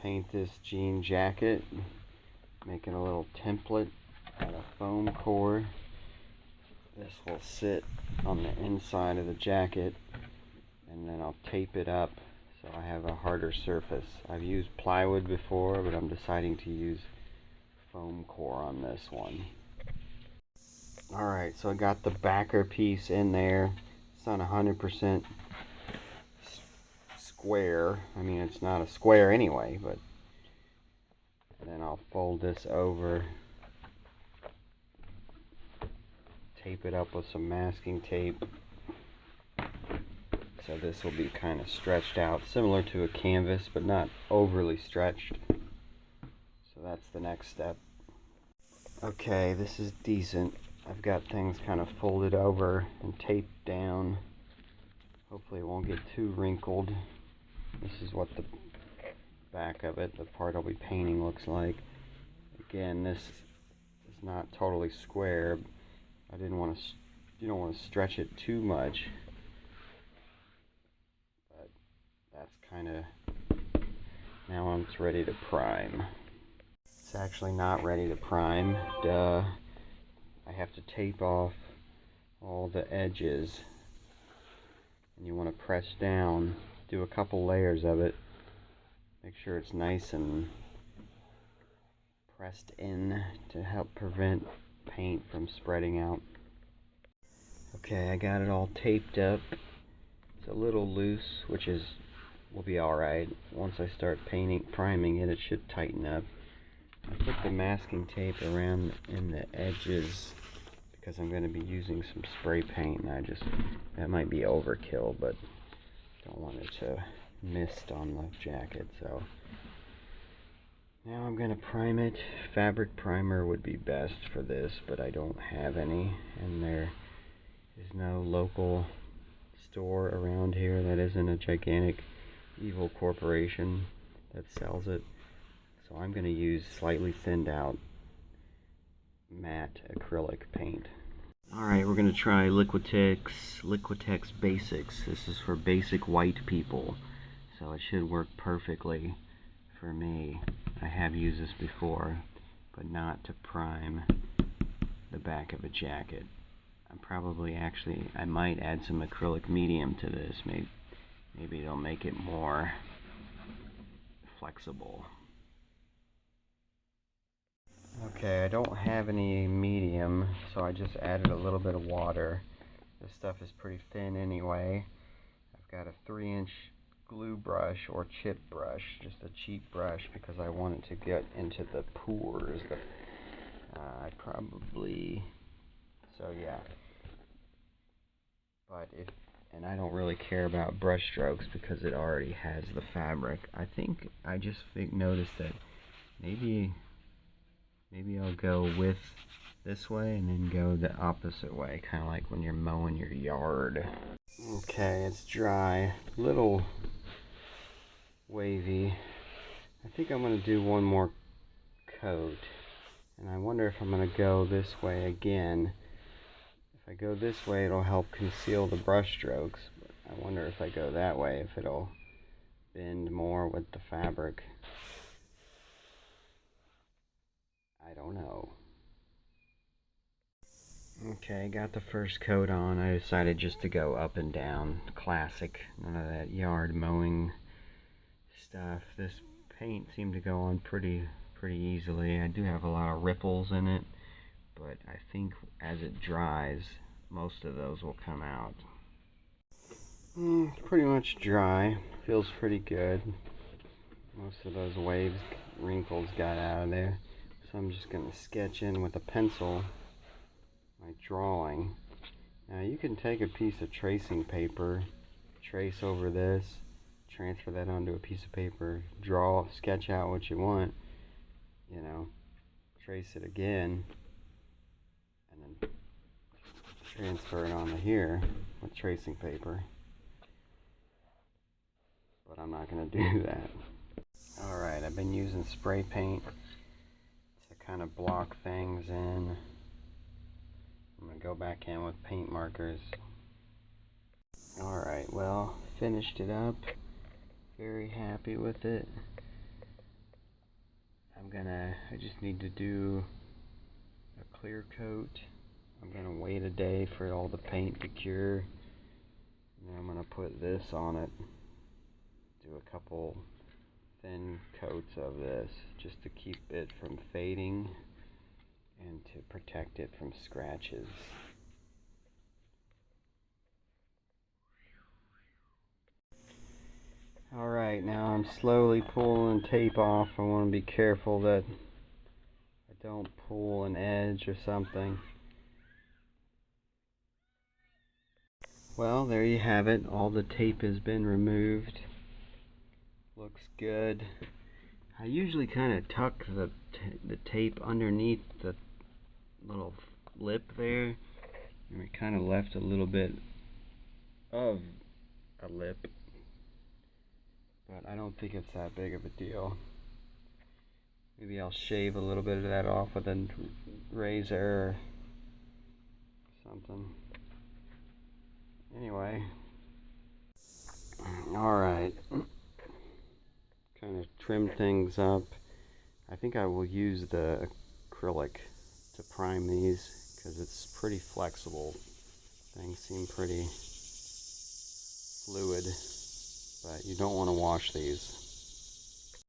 paint this jean jacket, making a little template out of foam core. This will sit on the inside of the jacket, and then I'll tape it up so I have a harder surface. I've used plywood before, but I'm deciding to use foam core on this one. Alright, so I got the backer piece in there. It's not 100% square. I mean, it's not a square anyway, but then I'll fold this over, tape it up with some masking tape, so this will be kind of stretched out, similar to a canvas, but not overly stretched. So that's the next step. Okay, this is decent. I've got things kind of folded over and taped down. Hopefully it won't get too wrinkled. This is what the back of it, the part I'll be painting, looks like. Again, this is not totally square. I didn't want to, you don't want to stretch it too much. But that's kind of, now it's ready to prime. It's actually not ready to prime. Duh. I have to tape off all the edges. And you want to press down, do a couple layers of it. Make sure it's nice and pressed in to help prevent paint from spreading out. Okay, I got it all taped up. It's a little loose, which will be alright. Once I start priming it, it should tighten up. I put the masking tape around in the edges because I'm going to be using some spray paint, and that might be overkill, but don't want it to mist on the jacket. So now I'm going to prime it. Fabric primer would be best for this, but I don't have any, and there is no local store around here that isn't a gigantic evil corporation that sells it. So I'm going to use slightly thinned out matte acrylic paint. Alright, we're going to try Liquitex Basics. This is for basic white people, so it should work perfectly for me. I have used this before, but not to prime the back of a jacket. I might add some acrylic medium to this. Maybe it'll make it more flexible. Okay, I don't have any medium, so I just added a little bit of water. This stuff is pretty thin anyway. I've got a 3-inch glue brush or chip brush, just a cheap brush, because I want it to get into the pores. And I don't really care about brush strokes because it already has the fabric. I think I just noticed that maybe I'll go with this way and then go the opposite way, kind of like when you're mowing your yard. Okay, it's dry, little wavy. I think I'm going to do one more coat, and I wonder if I'm going to go this way again. If I go this way, it'll help conceal the brush strokes. But I wonder if I go that way, if it'll bend more with the fabric. I don't know. Okay, got the first coat on. I decided just to go up and down. Classic. None of that yard mowing stuff. This paint seemed to go on pretty easily. I do have a lot of ripples in it, but I think as it dries, most of those will come out. Pretty much dry. Feels pretty good. Most of those waves, wrinkles got out of there. So I'm just going to sketch in with a pencil my drawing. Now you can take a piece of tracing paper, trace over this, transfer that onto a piece of paper, sketch out what you want, trace it again, and then transfer it onto here with tracing paper. But I'm not going to do that. Alright, I've been using spray paint to kind of block things in. I'm going to go back in with paint markers. Alright, well, finished it up. Very happy with it. I just need to do a clear coat. I'm gonna wait a day for all the paint to cure. And then I'm gonna put this on it. Do a couple thin coats of this just to keep it from fading and to protect it from scratches. Alright, now I'm slowly pulling tape off. I want to be careful that I don't pull an edge or something. Well, there you have it. All the tape has been removed. Looks good. I usually kind of tuck the tape underneath the little lip there. And we kind of left a little bit of a lip. But I don't think it's that big of a deal. Maybe I'll shave a little bit of that off with a razor or something. Anyway. Alright. Kind of trim things up. I think I will use the acrylic to prime these because it's pretty flexible. Things seem pretty fluid, but you don't want to wash these.